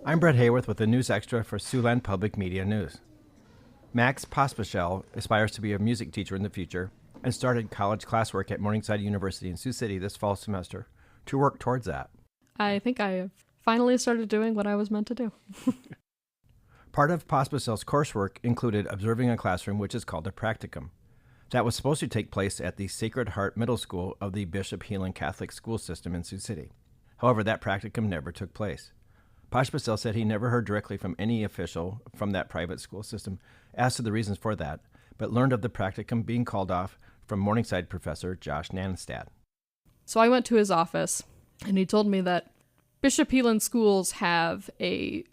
I'm Brett Hayworth with the News Extra for Siouxland Public Media News. Max Pospisil aspires to be a music teacher in the future and started college classwork at Morningside University in Sioux City this fall semester to work towards that. I think I have finally started doing what I was meant to do. Part of Pospisil's coursework included observing a classroom which is called a practicum. That was supposed to take place at the Sacred Heart Middle School of the Bishop Heelan Catholic Schools system in Sioux City. However, that practicum never took place. Pospisil said he never heard directly from any official from that private school system as to the reasons for that, but learned of the practicum being called off from Morningside Professor Josh Nannestad. So I went to his office, and he told me that Bishop Heelan Schools have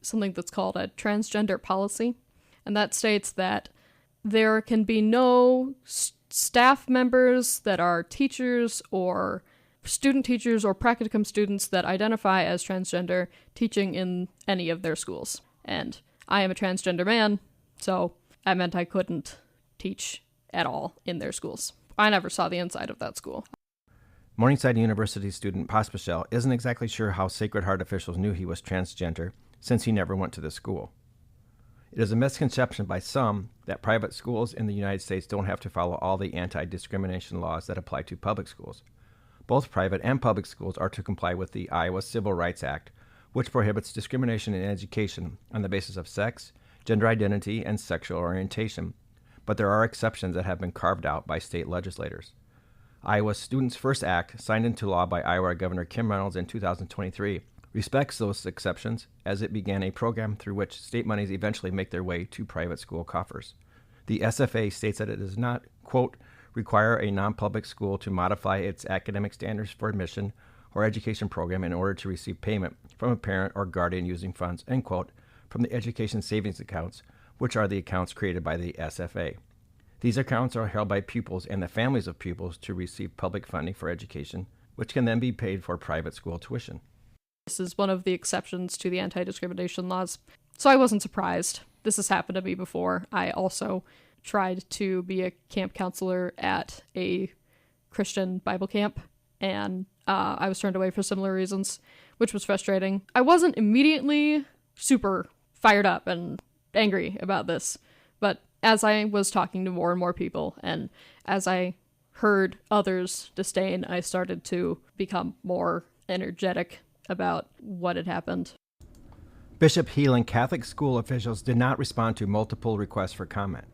something that's called a transgender policy, and that states that there can be no staff members that are teachers or student teachers or practicum students that identify as transgender teaching in any of their schools. And I am a transgender man, so that meant I couldn't teach at all in their schools. I never saw the inside of that school. Morningside University student Pospisil isn't exactly sure how Sacred Heart officials knew he was transgender since he never went to the school. It is a misconception by some that private schools in the United States don't have to follow all the anti-discrimination laws that apply to public schools. Both private and public schools are to comply with the Iowa Civil Rights Act, which prohibits discrimination in education on the basis of sex, gender identity, and sexual orientation, but there are exceptions that have been carved out by state legislators. Iowa's Students First Act, signed into law by Iowa Governor Kim Reynolds in 2023, respects those exceptions as it began a program through which state monies eventually make their way to private school coffers. The SFA states that it does not, quote, require a non-public school to modify its academic standards for admission or education program in order to receive payment from a parent or guardian using funds, end quote, from the education savings accounts, which are the accounts created by the SFA. These accounts are held by pupils and the families of pupils to receive public funding for education, which can then be paid for private school tuition. This is one of the exceptions to the anti-discrimination laws, so I wasn't surprised. This has happened to me before. I also tried to be a camp counselor at a Christian Bible camp, and I was turned away for similar reasons, which was frustrating. I wasn't immediately super fired up and angry about this, but as I was talking to more and more people, and as I heard others' disdain, I started to become more energetic about what had happened. Bishop Heelan Catholic School officials did not respond to multiple requests for comment.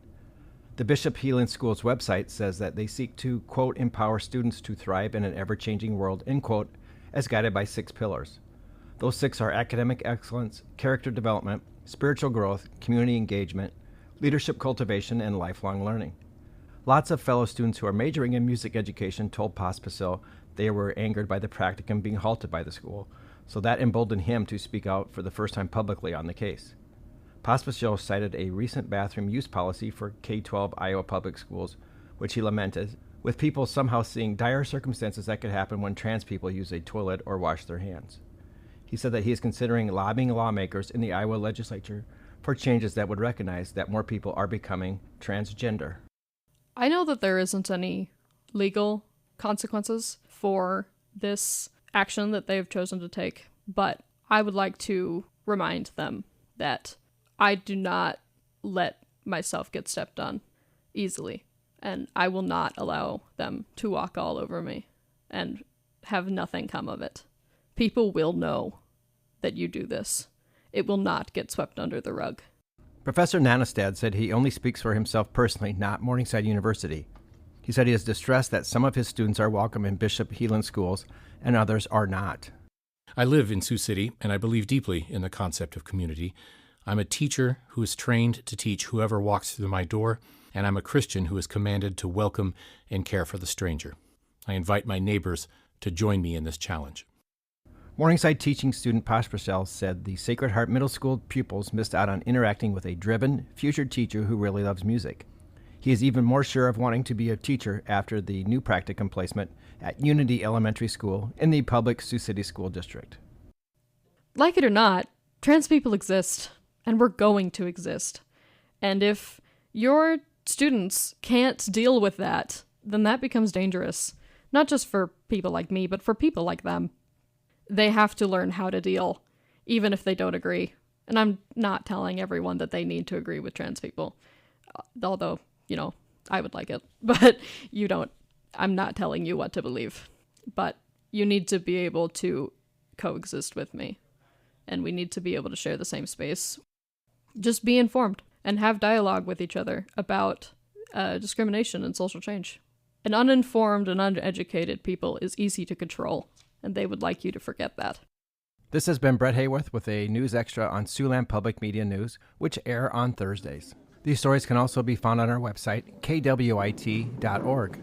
The Bishop Heelan Schools website says that they seek to, quote, empower students to thrive in an ever-changing world, end quote, as guided by 6 pillars. Those 6 are academic excellence, character development, spiritual growth, community engagement, leadership cultivation, and lifelong learning. Lots of fellow students who are majoring in music education told Pospisil they were angered by the practicum being halted by the school, so that emboldened him to speak out for the first time publicly on the case. Pospisil cited a recent bathroom use policy for K-12 Iowa public schools, which he lamented, with people somehow seeing dire circumstances that could happen when trans people use a toilet or wash their hands. He said that he is considering lobbying lawmakers in the Iowa legislature for changes that would recognize that more people are becoming transgender. I know that there isn't any legal consequences for this action that they've chosen to take, but I would like to remind them that I do not let myself get stepped on easily, and I will not allow them to walk all over me and have nothing come of it. People will know that you do this. It will not get swept under the rug. Professor Nannestad said he only speaks for himself personally, not Morningside University. He said he is distressed that some of his students are welcome in Bishop Heelan Schools and others are not. I live in Sioux City, and I believe deeply in the concept of community. I'm a teacher who is trained to teach whoever walks through my door, and I'm a Christian who is commanded to welcome and care for the stranger. I invite my neighbors to join me in this challenge. Morningside teaching student Pospisil said the Sacred Heart Middle School pupils missed out on interacting with a driven, future teacher who really loves music. He is even more sure of wanting to be a teacher after the new practicum placement at Unity Elementary School in the public Sioux City School District. Like it or not, trans people exist, and we're going to exist. And if your students can't deal with that, then that becomes dangerous. Not just for people like me, but for people like them. They have to learn how to deal, even if they don't agree. And I'm not telling everyone that they need to agree with trans people, although, I would like it, but you don't. I'm not telling you what to believe, but you need to be able to coexist with me, and we need to be able to share the same space. Just be informed and have dialogue with each other about discrimination and social change. An uninformed and uneducated people is easy to control, and they would like you to forget that. This has been Brett Hayworth with a news extra on Siouxland Public Media News, which air on Thursdays. These stories can also be found on our website, kwit.org.